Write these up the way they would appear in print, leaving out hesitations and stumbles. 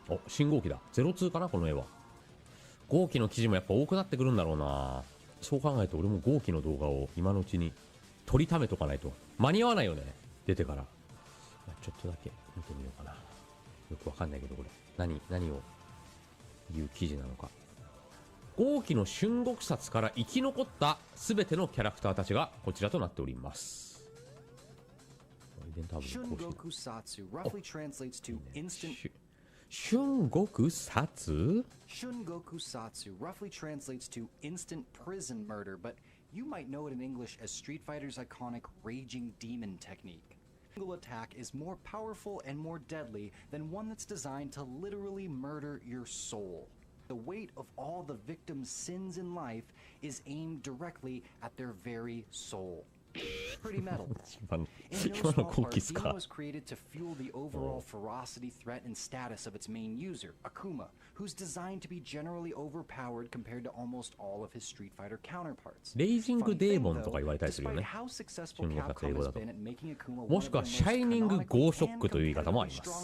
お、信号機だ。02かなこの絵は。豪鬼の記事もやっぱ多くなってくるんだろうな。そう考えると俺も豪鬼の動画を今のうちに取りためとかないと間に合わないよね。出てから。ちょっとだけ見てみようかな。よくわかんないけどこれ。何を言う記事なのか。豪鬼の春国殺から生き残った全てのキャラクターたちがこちらとなっております。春国殺Shungoku roughly translates to instant prison murder, but you might know it in English as Street Fighter's iconic Raging Demon technique. A single attack is more powerful and more deadly than one that's designed to literally murder your soul. The weight of all the victim's sins in life is aimed directly at their very soul. Pretty metal. In no small part, Demon was created to fuel the overall ferocity, threat, and status of its main user, Akuma, who's designed to be generally overpowered compared to almost all of his Street Fighter counterparts. レイジングデーモンとか言われたりするよね。中国だと英語だと。もしくはシャイニングゴーショックという言い方もあります。ど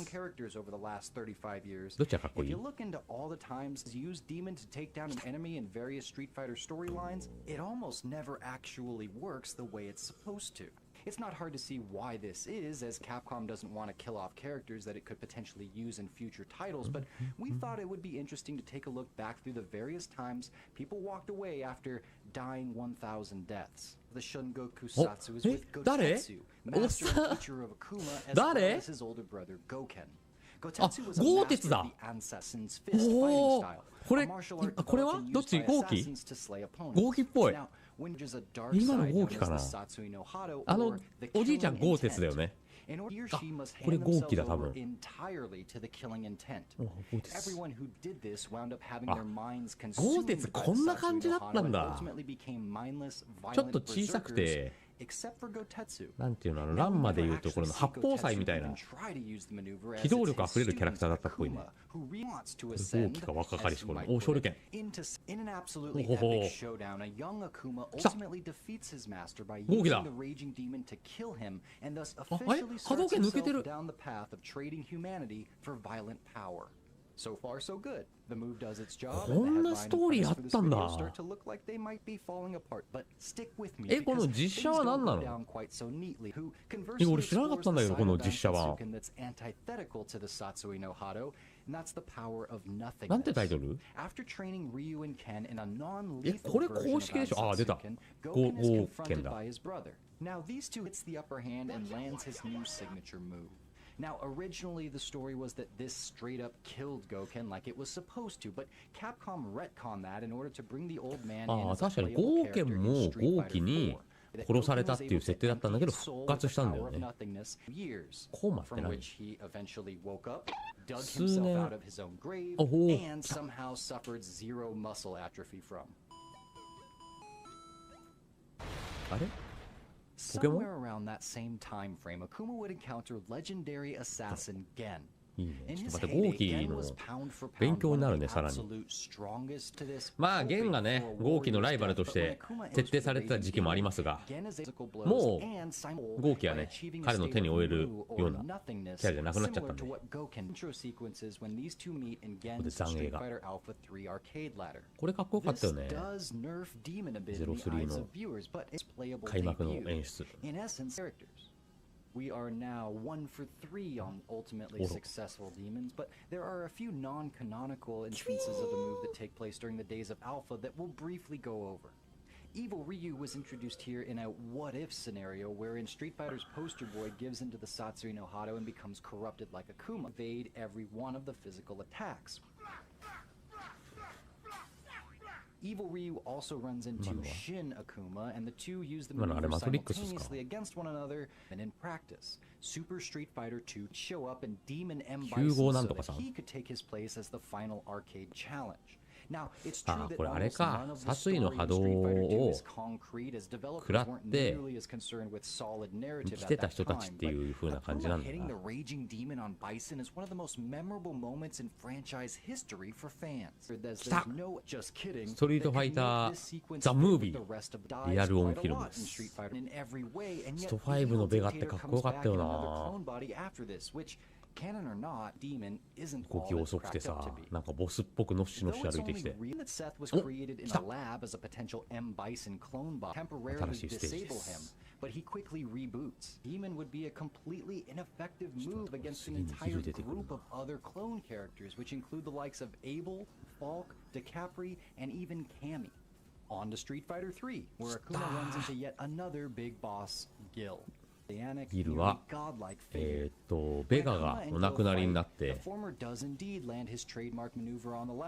っちがかっこいい？ If you look into all the times used Demon to take down an enemy in various Street Fighter storylines, it almost never actually works the way it's supposed to. It's not hard to see why this is, as Capcom doesn't want to kill off characters that it could potentially use in future titles, but we thought it would be interesting to take a look back through the various times people walked away after dying 1,000 deaths. The Shungoku Satsu is with Gotetsu, master and teacher of Akuma, as well as his older brother Gouken. Gotetsu was a master of the Assassin's Fist fighting style, a martial art developed and used by assassins to slay opponents. Now, when there's a dark side known as the Satsui no Hado or the killing intent, in order he or she must hand themselves over entirely to the killing intent. Everyone who did this wound up having their minds consumed by the Satsui no Hado and ultimately became mindless, violent berserkers. Except for Gotetsu. なんていうの、ランマでいうところの八宝菜みたいな機動力あふれるキャラクターだったっぽいね。大きか若かりし頃の勝利権。In an absolutely epic showdown, a young Akuma ultimately defeats his master by using the Raging Demon to kill him and thus officially starts himself down the path of trading humanity for violent power. So far, so good. The move does its job, and the headline for this video start to look like they might be falling apart. But stick with me because things don't go down quite so neatly. Who conversely explores the side of Dansatsuken that's antithetical to the Satsui no Hado, and that's the power of nothingness. After training Ryu and Ken in a non-lethal version of Dansatsuken, Gouken is confronted by his brother. Now these two hits the upper hand and lands his new signature move. Now, originally the story was that this straight up killed Gouken like it was supposed to, but Capcom retconned that in order to bring the old man in as a playable character in Street Fighter 4. 殺されたっていう設定だったんだけど復活したんだよね。コーマって何？数年。おお。あれ？Somewhere around that same time frame, Akuma would encounter legendary assassin Gen. いいね。ちょっと待って、豪鬼の勉強になるね、さらに。まあ、ゲンがね、豪鬼のライバルとして徹底されてた時期もありますが、もう、豪鬼はね、彼の手に負えるようなキャラじゃなくなっちゃったんで。ここで残影が。これかっこよかったよね。03の開幕の演出。We are now 1 for 3 on ultimately successful demons, but there are a few non-canonical instances of the move that take place during the days of Alpha that we'll briefly go over. Evil Ryu was introduced here in a what-if scenario wherein Street Fighter's poster boy gives into the Satsui no Hado and becomes corrupted like Akuma, evade every one of the physical attacks. Evil Ryu also runs into Shin Akuma, and the two use the move simultaneously against one another and in practice. Super Street Fighter 2 show up and Demon M Bison so that he could take his place as the final arcade challenge. Now, it's true that almost none of the story in Street Fighter 2 is concrete, as developers weren't nearly as concerned with solid narrative at that time, but Akuma hitting the Raging Demon on Bison is one of the most memorable moments in franchise history for fans. There's no just kidding. ストリートファイターザ・ムービーリアルオンフィルムです。スト5のベガってかっこよかったよな。Canon or not, Demon isn't 動き all it's 遅くて cracked さ up to be. なんかボスっぽくのっしのっ Though し it's 歩いて only きて real that Seth was Oh, created in stop. a lab as a potential M. Bison clone bot, 新 temporarily しいステージで disable him, す but he quickly reboots. Demon would be a completely ineffective move against an 次にヒ entire ル出てくる group of other clone characters, which include the likes of Abel, Falk, DeCapri, and even Cammy. On to Street Fighter 3, where Akuma runs into yet another big boss, Gil. ギルはベガがお亡くなりになって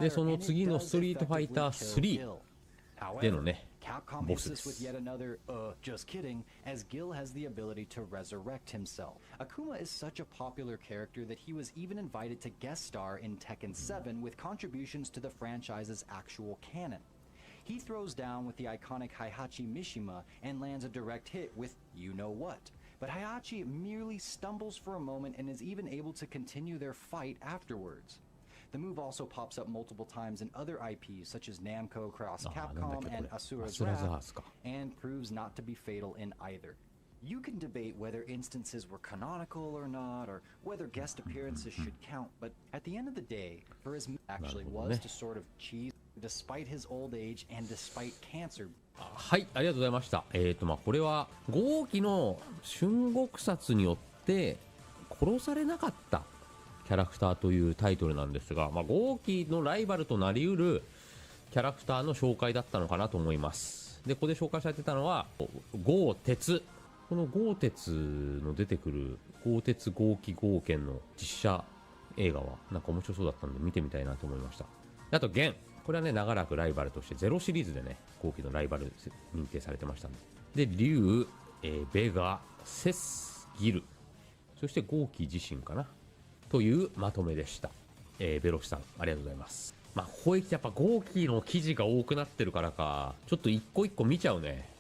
でその次のストリートファイター3でのね Capcom hits us with yet another, just kidding, as Gil has the ability to resurrect himself. Akuma is such a popular character that he was even invited to guest star in Tekken 7 with contributions to the franchise's actual canon. He throws down with the iconic Heihachi Mishima and lands a direct hit with you-know-what. But Heihachi merely stumbles for a moment and is even able to continue their fight afterwards. The move also pops up multiple times in other IPs such as Namco Cross Capcom and Asura's Wrath, and proves not to be fatal in either. You can debate whether instances were canonical or not, or whether guest appearances should count, but at the end of the day, for as actually was to sort of cheese despite his old age and despite cancer. はい、ありがとうございました。これは豪鬼の春極殺によって殺されなかったキャラクターというタイトルなんですが、豪鬼のライバルとなりうるキャラクターの紹介だったのかなと思います。で、ここで紹介されてたのは豪鉄。この豪鉄の出てくる豪鉄豪鬼豪剣の実写映画はなんか面白そうだったんで見てみたいなと思いました。あと弦。これはね、長らくライバルとしてゼロシリーズでね、豪鬼のライバル認定されてましたんで。で、竜、ベガ、セス、ギル、そして豪鬼自身かな。というまとめでした。ベロシさん、ありがとうございます。ここへ来てやっぱ豪鬼の記事が多くなってるからか、ちょっと一個一個見ちゃうね。